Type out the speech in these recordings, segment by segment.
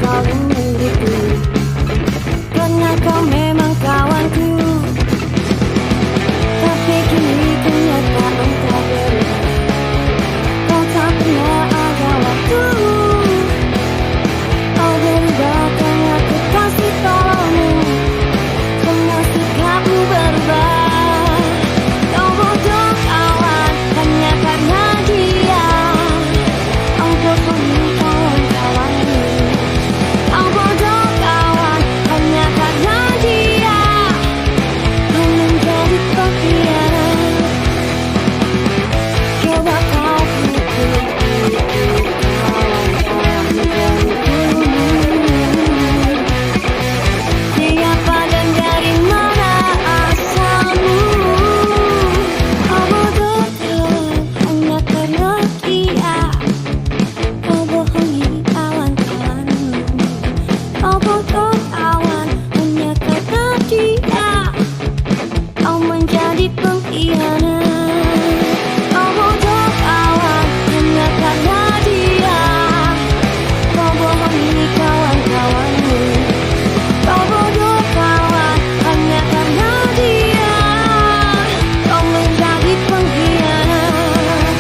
selalu milikku, karena kau memang kawanku. Tapi kini kenyataan telah berubah, kau tak pernah ada waktu. Kau berubah karena ku kasih tolongmu, karena sikapmu berubah. Kau bodoh kawan, hanya karena dia. Kau bohongi kawan-kawanmu. Kau bodoh kawan, hanya karena dia. Kau menjadi pengkhianat. Coba kau pikir siapa dan dari mana asalmu. Kau bodoh kawan, hanya karena dia. Kau bohongi kawan-kawanmu. Kau bodoh kawan, hanya karena dia. Kau menjadi pengkhianat. Kau bodoh kawan, hanya karena dia. Kau bohongi kawan-kawanmu. Kau bodoh kawan, hanya karena dia. Kau menjadi pengkhianat.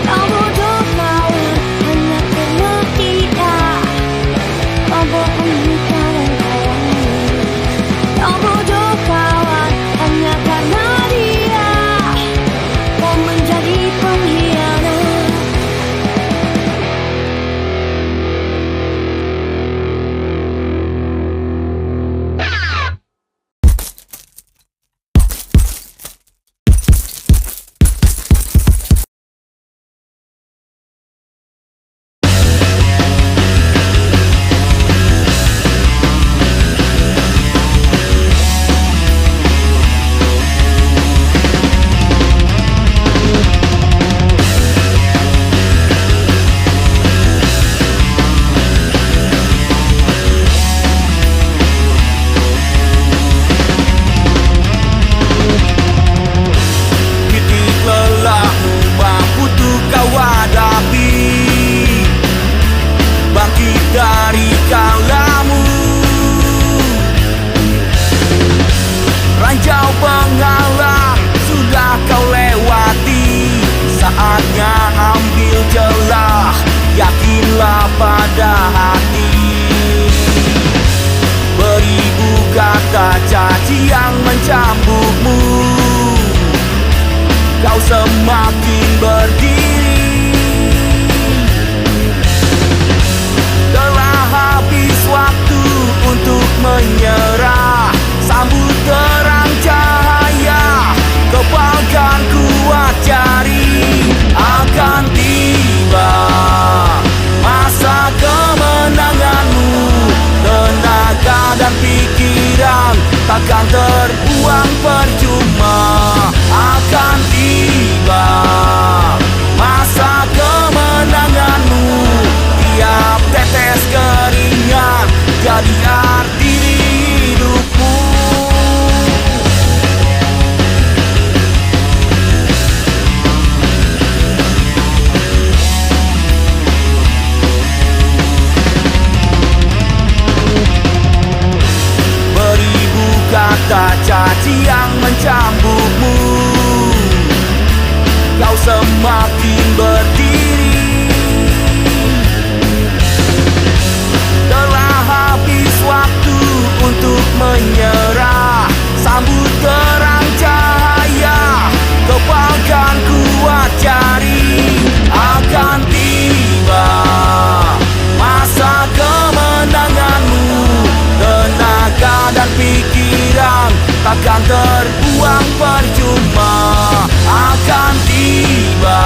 Kau bodoh kawan, hanya karena dia. Kau bohongi kawan-kawanmu. Kau bodoh kawan, hanya karena dia. Kau menjadi pengkhianat. Titik lelahmu mampu tuh kau hadapi, bangkit dari kalamu. Ranjau penghalang sudah kau lewati, saatnya ambil celah, yakinlah pada hati. Beribu kata caci yang mencambukmu, kau semakin berdiri. Telah habis waktu untuk menyerah, sambut terang cahaya, kepalkan kuat jari. Akan tiba masa kemenanganmu, tenaga dan pikiran takkan terbuang percuma. Akan tiba masa kemenanganmu, tiap tetes keringat jadi arti hidupmu. Beribu kata caci yang mencambukmu, kau semakin berdiri. Telah habis waktu untuk menyerah, sambut terang cahaya, kepalkan kuat jari. Akan tiba masa kemenanganmu, tenaga dan pikiran takkan terbuang percuma. Akan tiba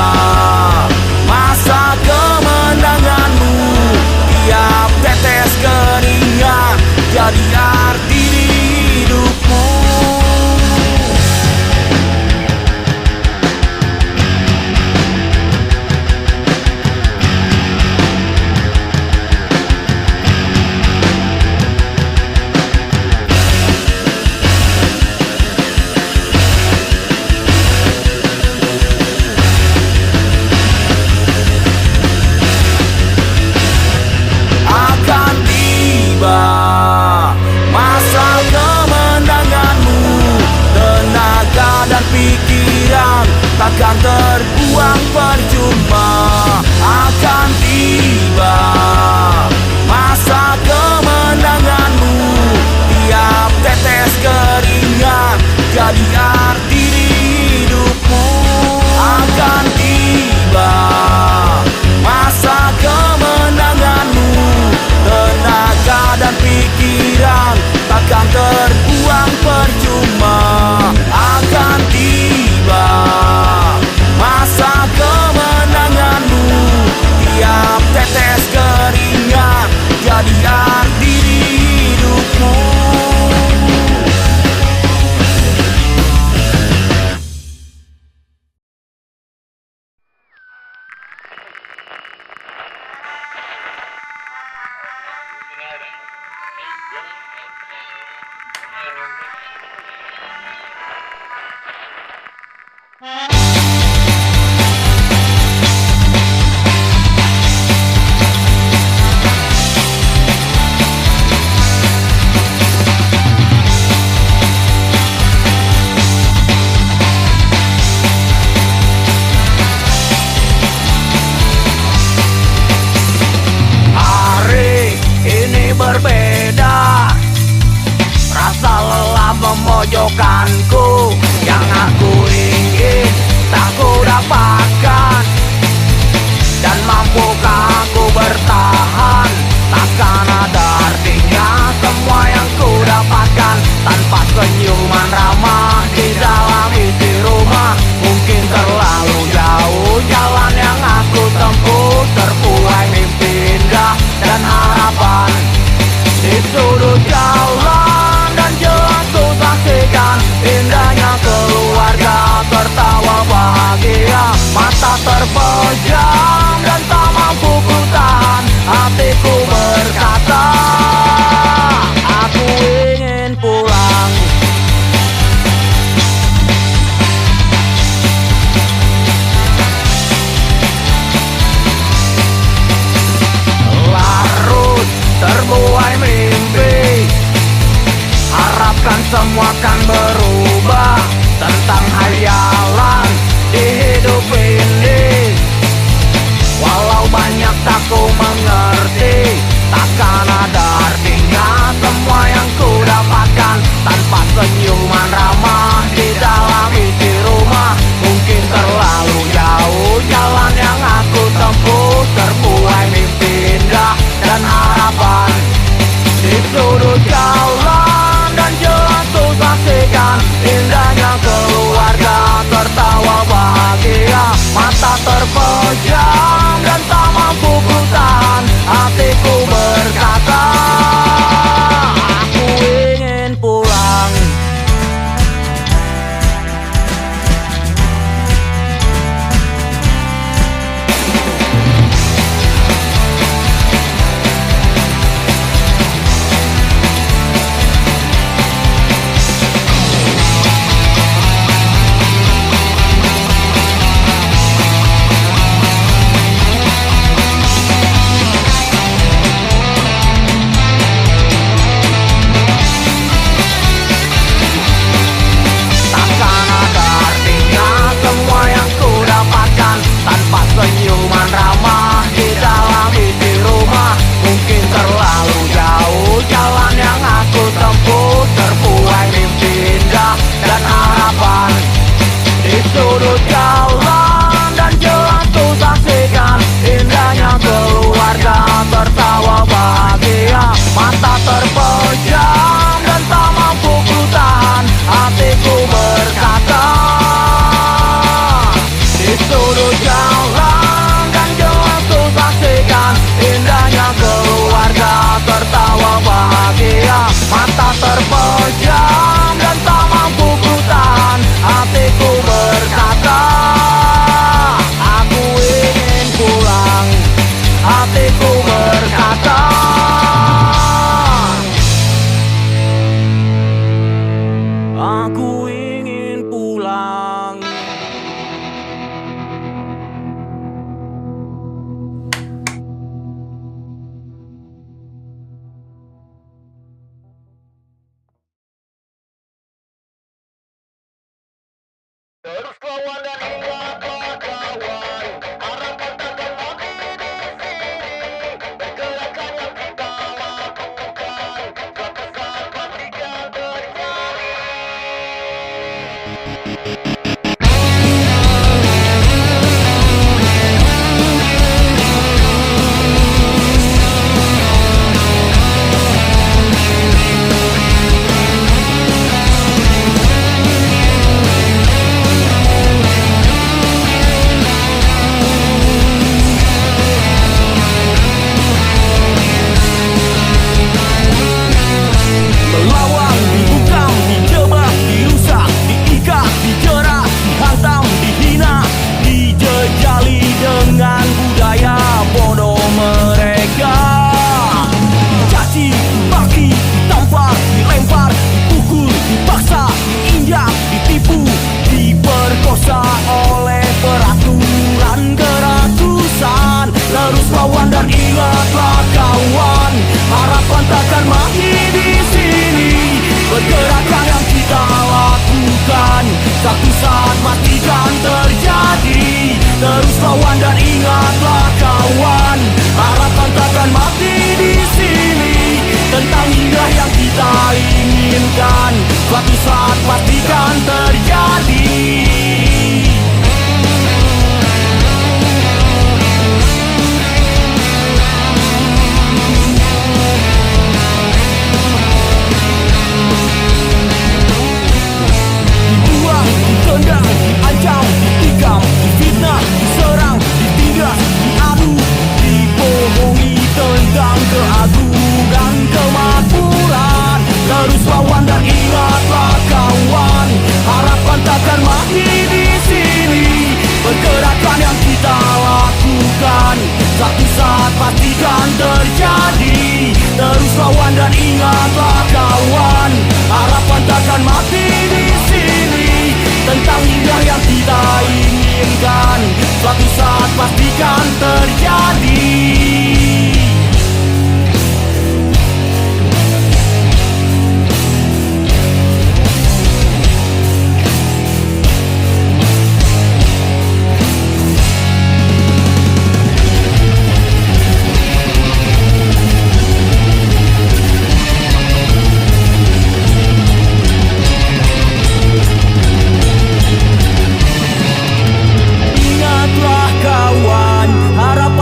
menjadi arti hidupmu. Hari ini berbeda, rasa lelah memojokkanku. Yang aku ingin tak ku dapatkan, dan mampukah aku bertahan? Takkan ada artinya semua yang ku dapatkan tanpa senyuman ramah di dalam isi rumah. Mungkin terlalu jauh jalan yang aku tempuh, terbuai mimpi indah dan harapan. Di sudut jalan dan jelas ku saksikan indahnya keluarga tertawa bahagia. Mata terpejam dan tak mampu ku tahan, hatiku berkata aku ingin pulang. Larut terbuai mimpi, harapkan semua kan berubah. Tentang hayalan di hidup ini, walau banyak tak ku mengerti, takkan ada artinya semua yang ku dapatkan tanpa senyuman ramah di dalam isi rumah. Mungkin terlalu jauh jalan yang aku tempuh, terbuai mimpi indah dan harapan. Di sudut jalan dan jelas ku saksikan indahnya keluarga tertawa bahagia. Mata terpejam dan tak mampu ku tahan, hatiku berkata aku ingin pulang. Takkan ada artinya semua yang ku dapatkan tanpa senyuman ramah di dalam isi rumah. Mungkin terlalu jauh jalan yang aku tempuh, terbuai mimpi indah dan harapan. Di sudut jalan dan jelas ku saksikan indahnya keluarga tertawa bahagia. Mata terpejam dan tak mampu ku tahan, hatiku berkata di sudut jalan dan jelas ku saksikan indahnya keluarga tertawa bahagia. Mata terpejam dan tak mampu ku tahan, hatiku berkata aku ingin pulang. Hatiku berkata aku ingin pulang. Terus lawan dan ingatlah kawan, harapan takkan mati di sini. Tentang indah yang kita inginkan, suatu saat pastikan terjadi. Dibuang, ditendang, diancam, ditikam, difitnah, diserang, ditindas, diadu, dibohongi tentang keagungan kemakmuran. Terus lawan dan ingatlah kawan, harapan takkan mati di sini. Pergerakan yang kita lakukan, satu saat pastikan terjadi. Terus lawan dan ingatlah kawan, harapan takkan mati di sini. Tentang indah yang kita inginkan, suatu saat pastikan terjadi.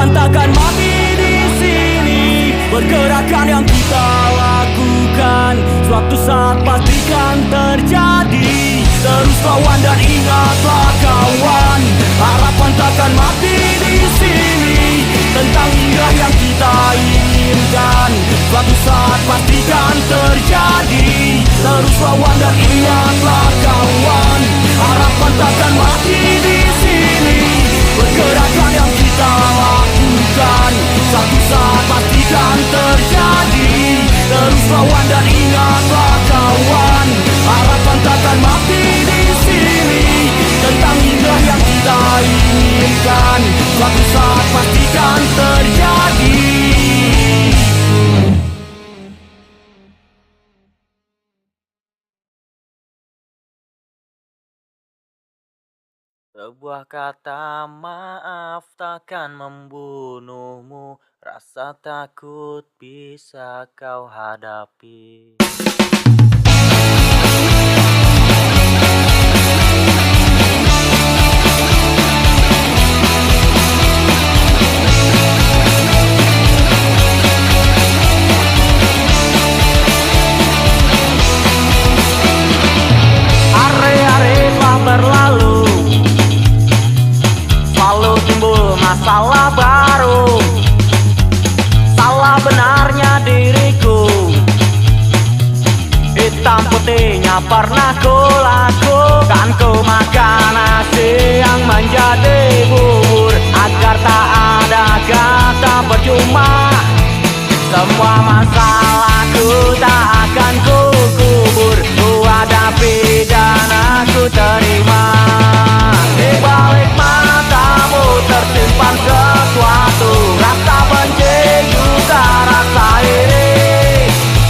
Takkan mati di sini. Pergerakan yang kita lakukan, suatu saat pastikan terjadi. Terus lawan dan ingatlah kawan, harapan takkan mati di sini. Tentang indah yang kita inginkan, suatu saat pastikan terjadi. Terus lawan dan ingatlah kawan, harapan takkan mati di sini. Pergerakan yang kita lakukan, satu saat pastikan terjadi. Terus lawan dan ingatlah kawan, harapan takkan mati di sini. Tentang indah yang kita inginkan, suatu saat pastikan terjadi. Sebuah kata maaf takkan membunuhmu, rasa takut bisa kau hadapi. Hari-hari telah berlalu, selalu timbul masalah baru. Salah benarnya diriku, hitam putihnya pernah ku lakukan. Ku makan nasi yang menjadi bubur, agar tak ada kata percuma. Semua masalahku tak akan ku kubur, ku hadapi dan aku terima. Di balik matamu tersimpan sesuatu, rasa benci juga rasa iri.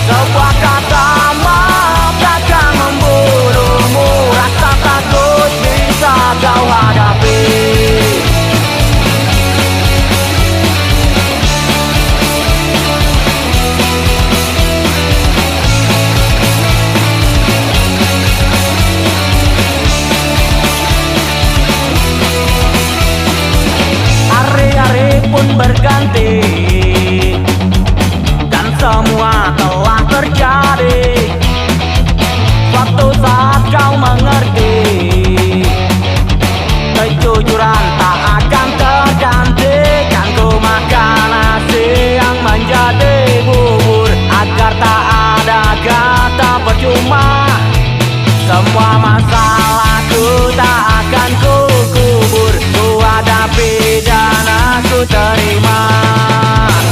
Sebuah kata maaf takkan membunuhmu, rasa takut bisa kau hadapi. Hari-hari pun berganti, dan semua telah terjadi. Suatu saat kau mengerti, kejujuran tak akan tergantikan. Ku makan nasi yang menjadi bubur, agar tak ada kata percuma. Semua masalahku tak akan ku kubur, ku hadapi dan aku terima.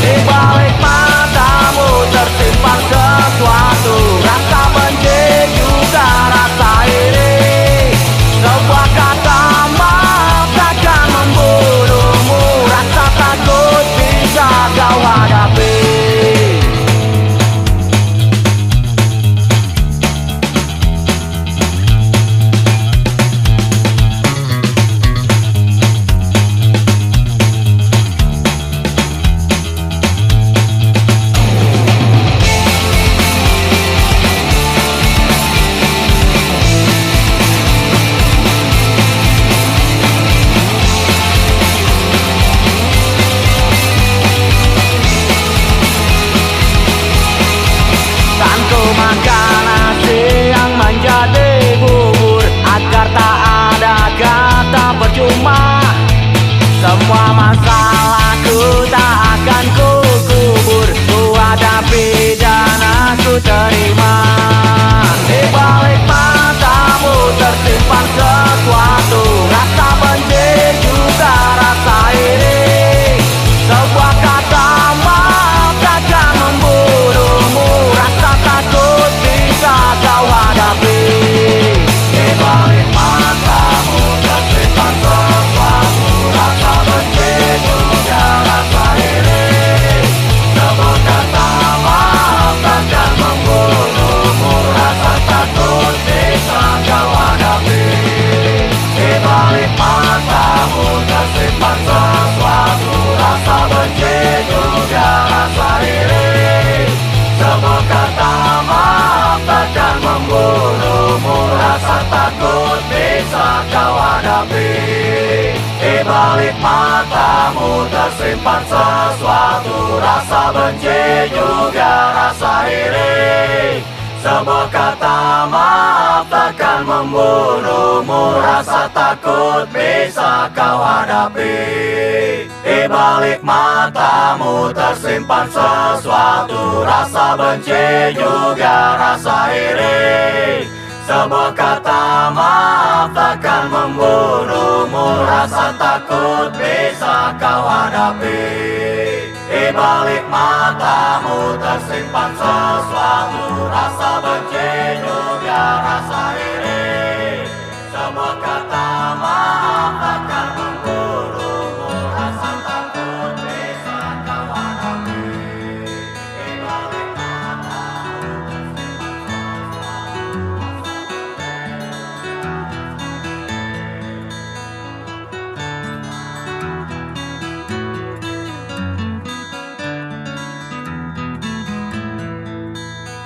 Di balik matamu tersimpan sesuatu, rasa benci juga rasa iri. Sebuah kata maaf takkan membunuhmu, rasa takut bisa kau hadapi. balik matamu tersimpan sesuatu, rasa benci juga rasa iri. Sebuah kata maaf takkan membunuhmu, rasa takut bisa kau hadapi. Di balik matamu tersimpan sesuatu, rasa benci juga rasa iri. Sebuah kata maaf takkan membunuhmu, rasa takut bisa kau hadapi. Di balik matamu tersimpan sesuatu, rasa benci juga rasa iri. Sebuah kata maaf takkan membunuhmu, rasa takut bisa kau hadapi. Di balik matamu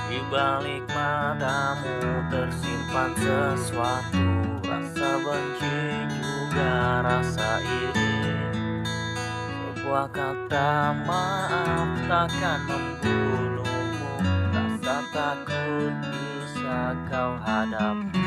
Di balik matamu tersimpan sesuatu, rasa benci juga rasa iri. Sebuah kata maaf takkan membunuhmu, rasa takut bisa kau hadapi.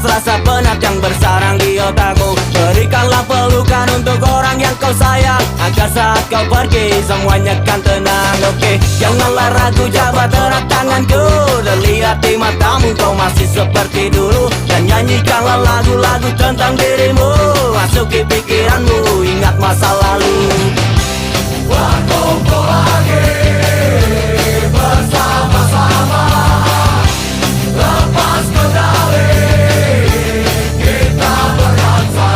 rasa penat yang bersarang di otakmu. Berikanlah pelukan untuk orang yang kau sayang, agar saat kau pergi semuanya kan tenang. Oke, janganlah ragu, jabat erat tanganku. Terlihat di matamu kau masih seperti dulu. Dan nyanyikanlah lagu-lagu tentang dirimu. Masuki pikiranmu, ingat masa lalu. Berkumpul lagi bersama-sama, lepas kendali, kita berdansa.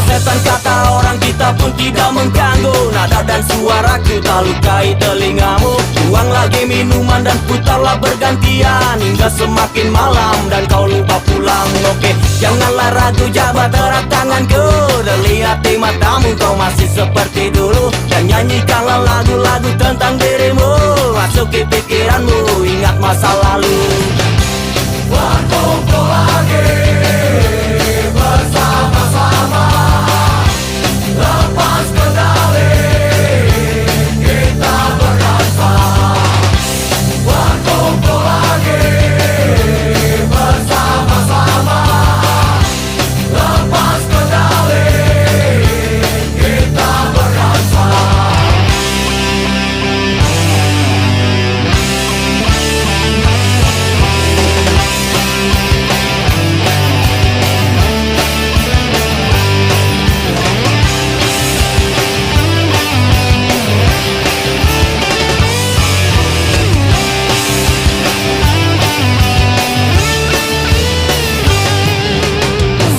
Setan kata orang kita pun tidak mengganggu. Nada dan suaraku tak lukai telingamu. Buang lagi minuman dan putarlah bergantian hingga semakin malam dan kau lupa pulang. Oke, janganlah ragu, jabat erat tanganku. Terlihat di matamu kau masih seperti dulu. Dan nyanyikanlah lagu-lagu tentang dirimu. Masuki pikiranmu, ingat masa lalu. Berkumpul lagi bersama-sama, lepas kendali, kita berdansa. Berkumpul lagi bersama-sama, lepas kendali, kita berdansa.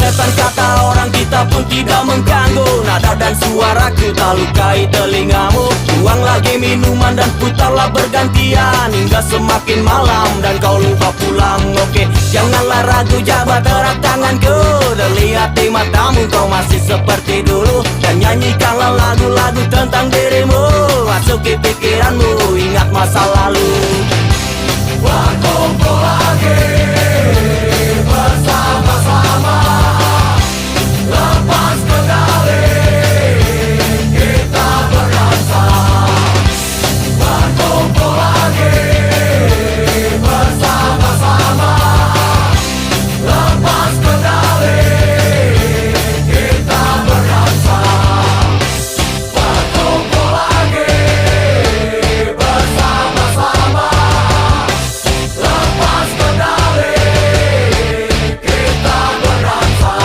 Setan kata orang kita pun tidak mengganggu. Nada dan suaraku tak lukai telingamu. Buang lagi minuman dan putarlah bergantian hingga semakin malam dan kau lupa pulang. Oke, janganlah ragu, jabat erat tanganku. Terlihat di matamu kau masih seperti dulu. Dan nyanyikanlah lagu-lagu tentang dirimu. Masuki pikiranmu, ingat masa lalu. Berkumpul lagi bersama-sama, lepas kendali, kita berdansa. Berkumpul lagi bersama-sama, lepas kendali, kita berdansa. Berkumpul lagi bersama-sama, lepas kendali, kita berdansa.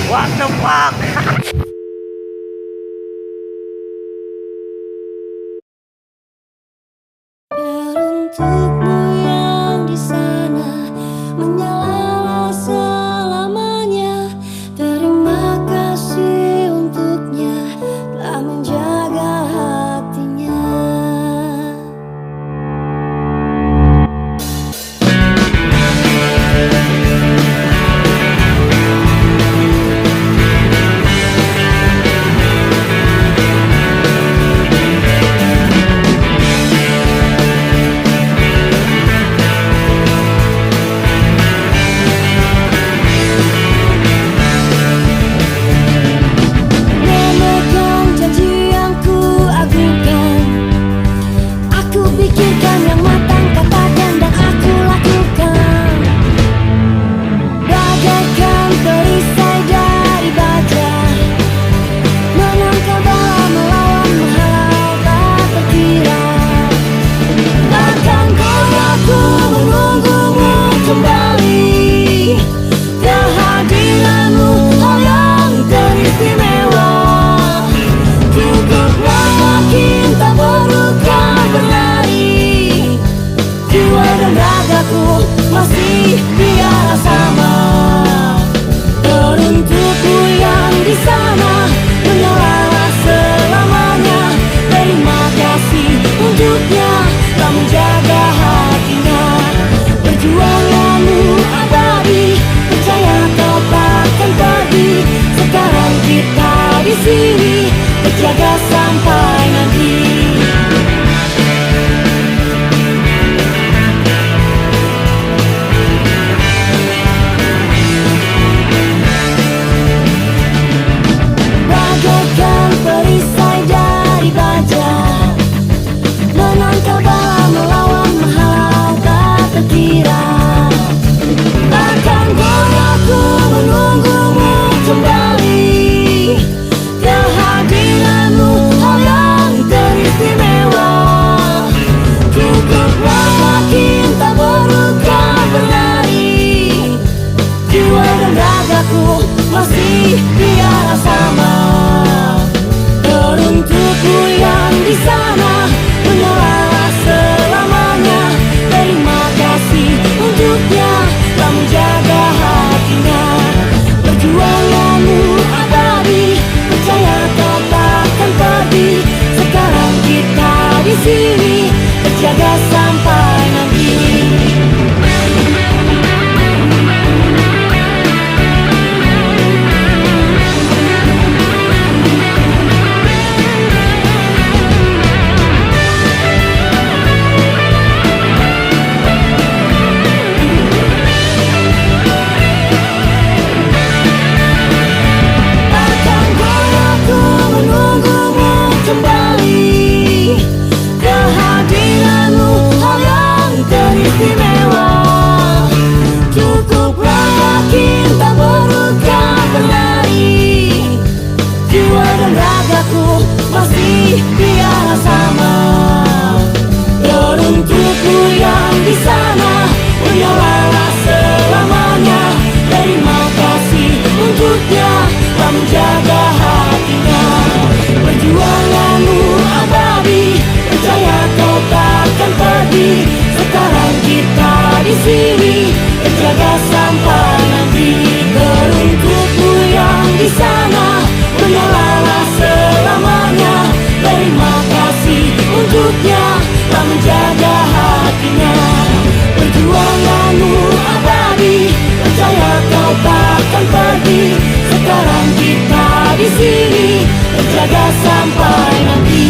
What the fuck? Untukmu yang di sana menyala selamanya. Terima kasih untuknya telah menjaga hatinya. sampai nanti. Teruntukmu yang di sana, menyalalah selamanya. Terima kasih untuknya, telah menjaga hatinya. Perjuanganmu abadi, percaya kau takkan pergi. Sekarang kita di sini, terjaga sampai nanti.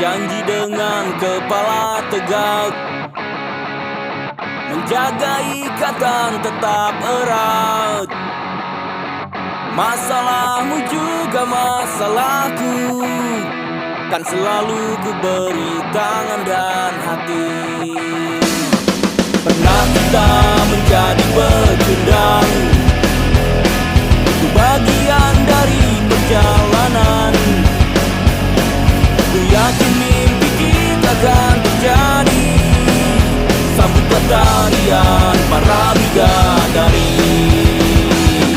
berjanji dengan kepala tegak, menjaga ikatan tetap erat. Masalahmu juga masalahku, kan selalu ku beri tangan dan hati. Pernah kita menjadi pecundang, itu bagian dari perjalanan. Ku yakin mimpi kita akan terjadi, sambut tarian para bidadari.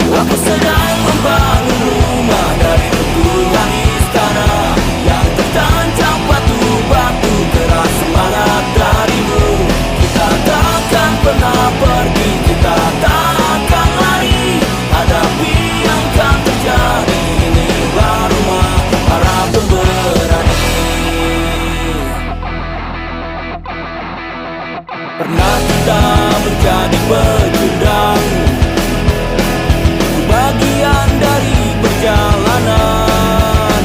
Aku sedang membangun rumah dari runtuhan istana yang tertancap batu-batu keras semangat darimu. Kita takkan pernah pergi, kita takkan lari, hadapi yang akan terjadi. Inilah rumah para pemberani. Pernah kita menjadi pecundang, bagian dari perjalanan.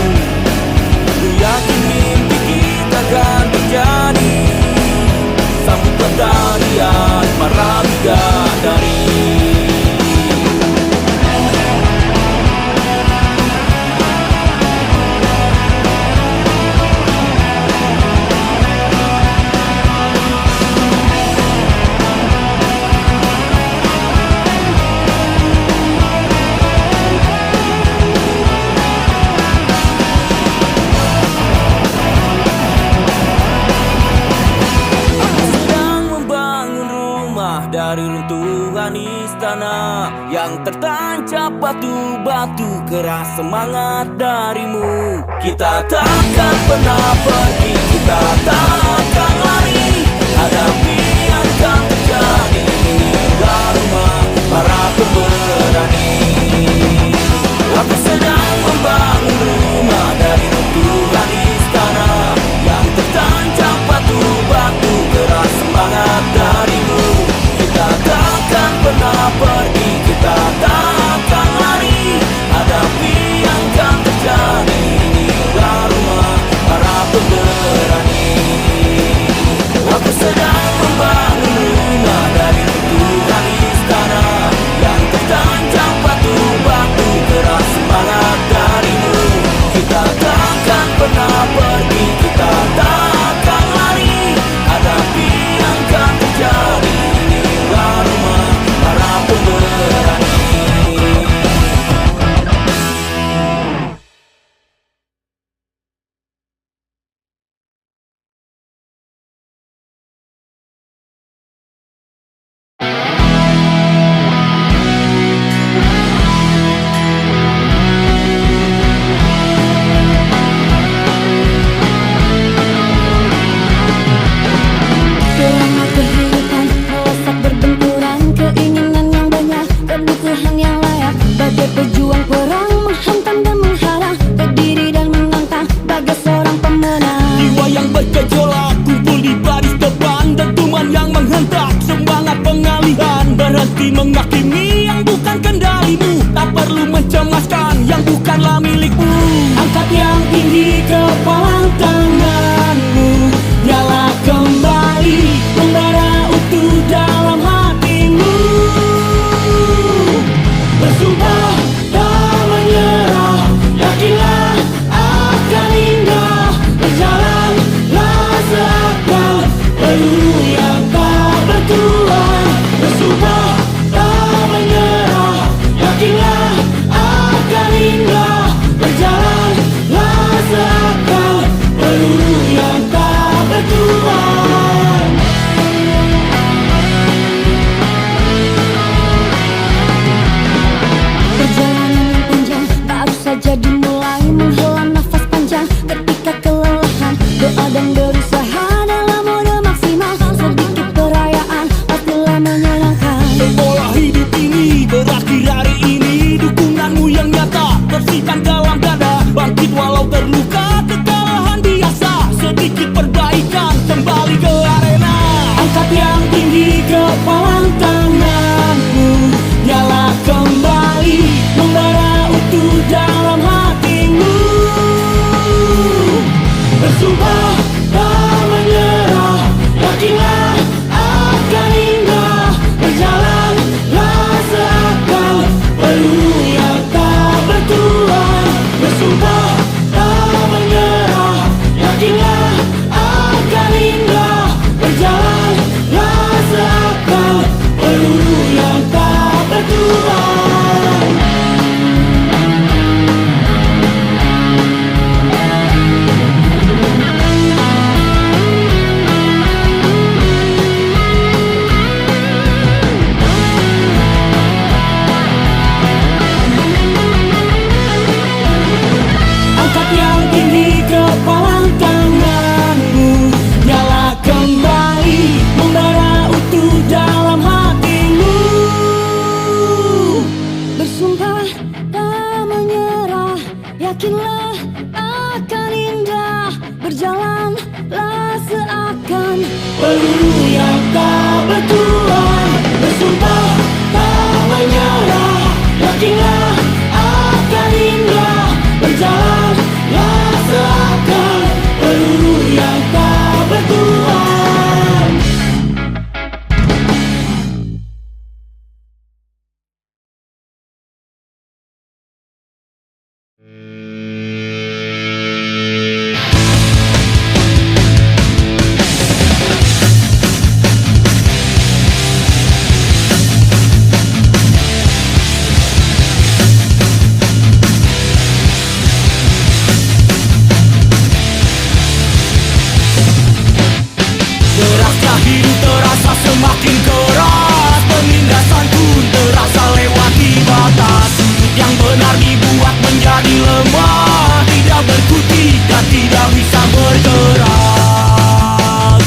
Ku yakin mimpi kita akan terjadi, sambut tarian para bidadari. Dari runtuhan istana yang tertancap batu-batu keras semangat darimu. Kita takkan pernah pergi, kita takkan lari, hadapi yang akan terjadi. Inilah rumah para pemberani. Aku sedang membangun rumah dari runtuhan istana yang tertancap batu-batu keras semangat darimu. Kita takkan pernah pergi, kita takkan lari, hadapi yang akan terjadi. Inilah rumah para pemberani. Aku sedang membangun rumah dari runtuhan istana yang tertancap batu-batu keras semangat darimu. Kita takkan pernah pergi, kita takkan lari, hadapi yang akan terjadi. Rumah para pemberani. Selama kehidupan melesat berbenturan, keinginan yang banyak, kebutuhan yang layak. Bagai pejuang perang menghantam dan menghalang, berdiri dan menantang bagai seorang pemenang. Jiwa yang bergejolak kumpul di baris depan, dentuman yang menghentak semangat pengalihan. Berhenti menghakimi yang bukan kendalimu, tak perlu mencemaskan yang bukanlah milikmu. Angkat yang tinggi kepala tanganmu, nyala kembali, membara utuh dalam hatimu. Bersumpah tak menyerah, yakinlah akan indah. Berjalanlah seakan peluru yang tak bertuan. Bersumpah tak menyerah, yakinlah akan indah. Berjalanlah seakan peluru peluru yang tak bertuan, bersumpah tak menyerah, yakinlah akan indah, berjalanlah seakan peluru yang tak bertuan. Derasnya hidup terasa semakin keras, penindasan pun terasa lewati batas. Sudut yang benar dibuat menjadi lemah, tidak berkutik dan tidak bisa bergerak.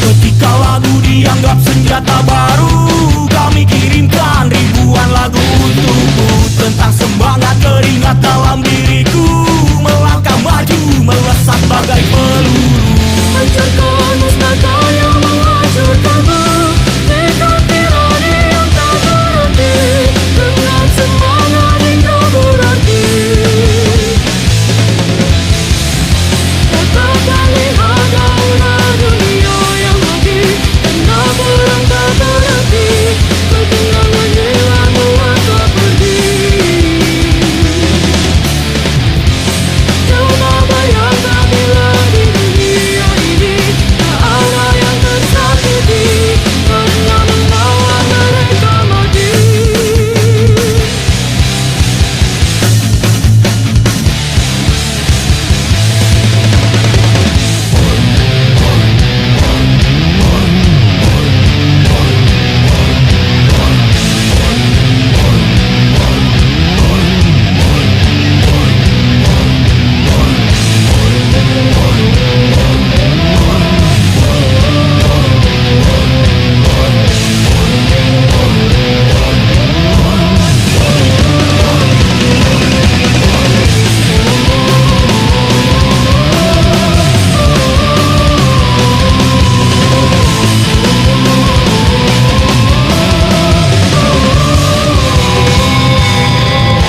Ketika lagu dianggap senjata baru, kami kirimkan ribuan lagu untukmu, tentang semangat keringat dalam diriku, melangkah maju melesat bagai peluru. Hancurkan musnahkan yang menghancurkanmu, nekat tirani yang tak berhenti, dengan semangat hingga berarti. Katakan lihat aura dunia yang mati, karena perang tak berhenti, ketenangan hilang melangkah pergi. Coba bayangkan bila di dunia ini tak ada yang tersakiti, karena melawan mereka mati.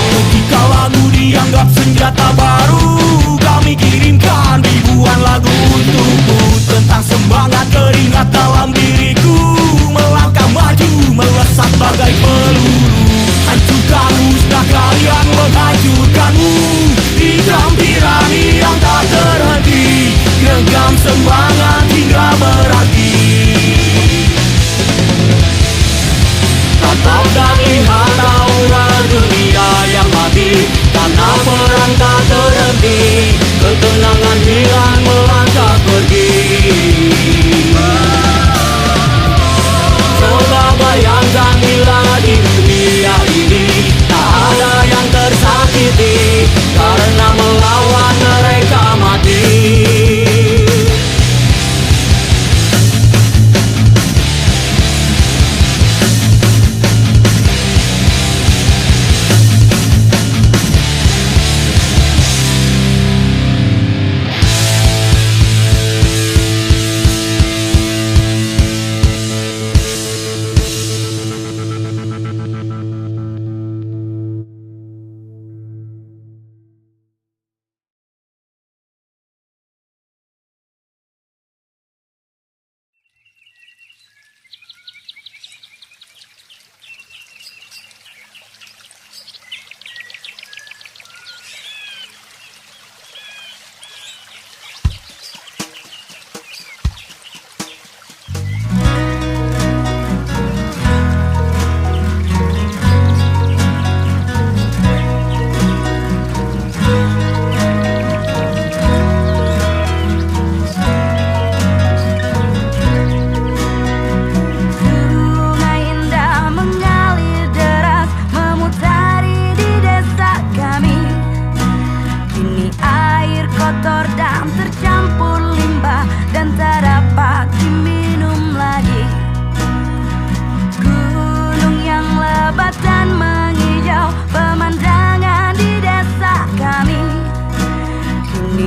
Ketika lagu dianggap senjata baru, kami kirimkan ribuan lagu untukmu, tentang semangat keringat dalam diriku, melangkah maju melesat bagai peluru. Hancurkan musnah kalian menghancurkanmu, hitam tirani yang tak terhenti, genggam semangat hingga berarti. Tatap dan lihat aura dunia yang mati, karena perang tak terhenti, ketenangan hilang melangkah pergi. Coba bayangkan bila di dunia ini tak ada yang tersakiti, karena melawan mereka mati.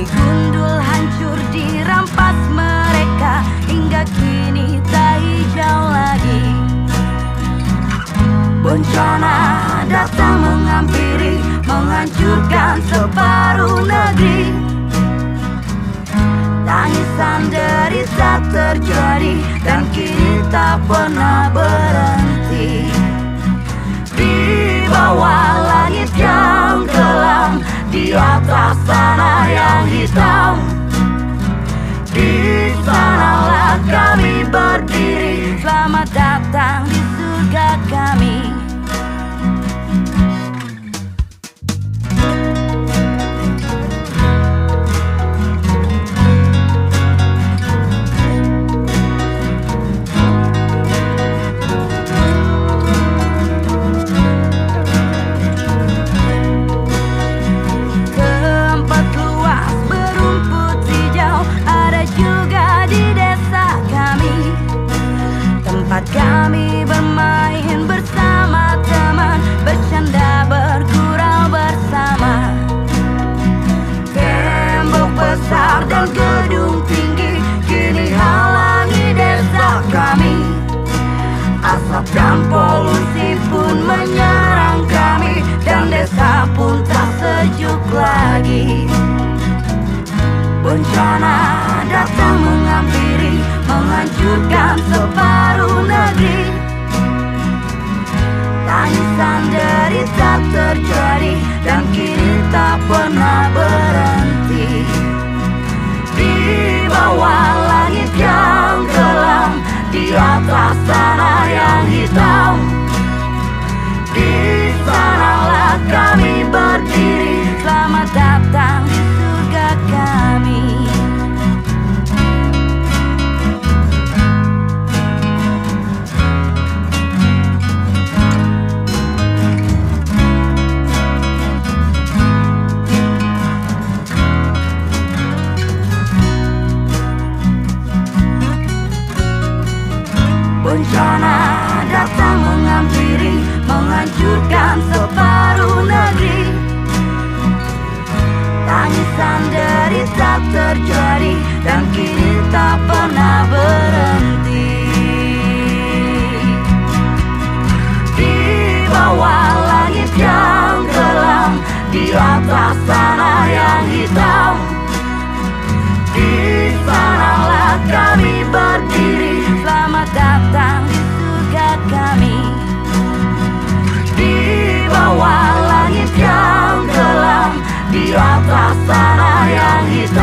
gundul hancur dirampas mereka, hingga kini tak hijau lagi. Bencana datang menghampiri, menghancurkan separuh negeri. Tangisan derita terjadi dan kini tak pernah berhenti. Di bawah langit yang kelam, di atas tanah yang hitam, di sanalah kami berdiri. Selamat datang di surga kami. Kami bermain bersama teman, bercanda bergurau bersama. Tembok besar dan gedung tinggi kini halangi desa kami. Asap dan polusi pun menyerang kami, dan desa pun tak sejuk lagi. Bencana datang menghampiri, menghancurkan separuh negeri. Tangisan derita terjadi dan kini tak pernah berhenti. Di bawah langit yang kelam, di atas tanah yang hitam, di sanalah kami berdiri. Selamat datang di surga kami. Bencana datang menghampiri, menghancurkan separuh negeri. Tangisan derita terjadi dan kini tak pernah berhenti. Di bawah langit yang kelam, di atas tanah yang hitam, di sanalah kami berdiri. Selamat datang di surga kami. Di bawah langit yang kelam, di atas tanah yang hitam,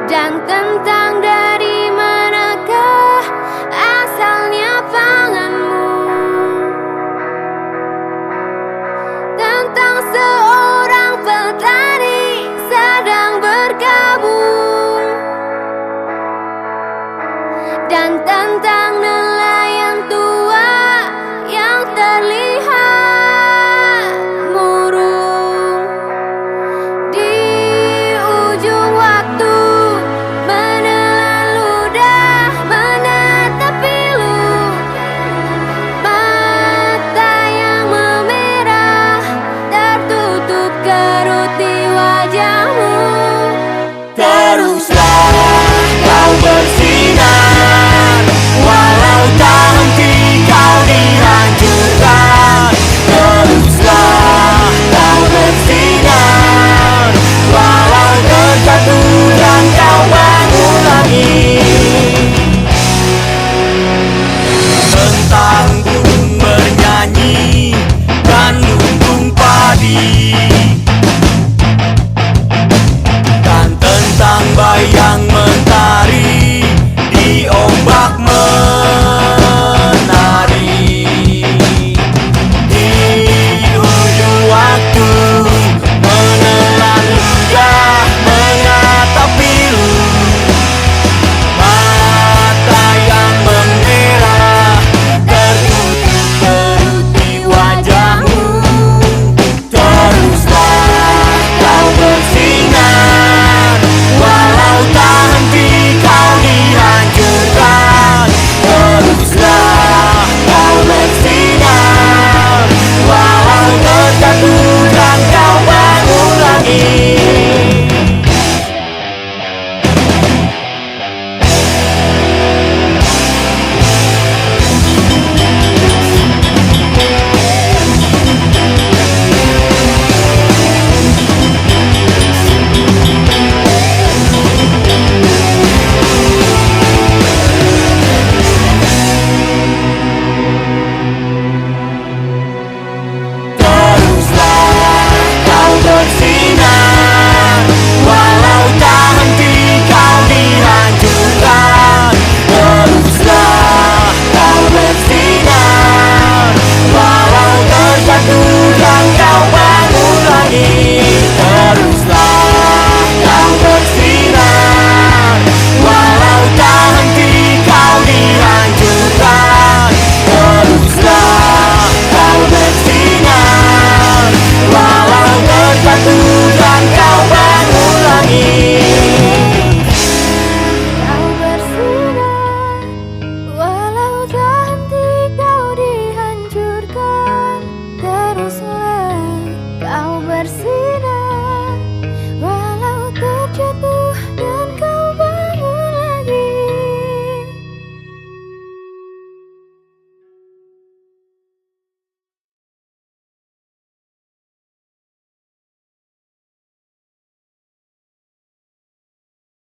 dan tentang dari manakah asalnya panganmu, tentang seorang petani sedang berkabung, dan tentang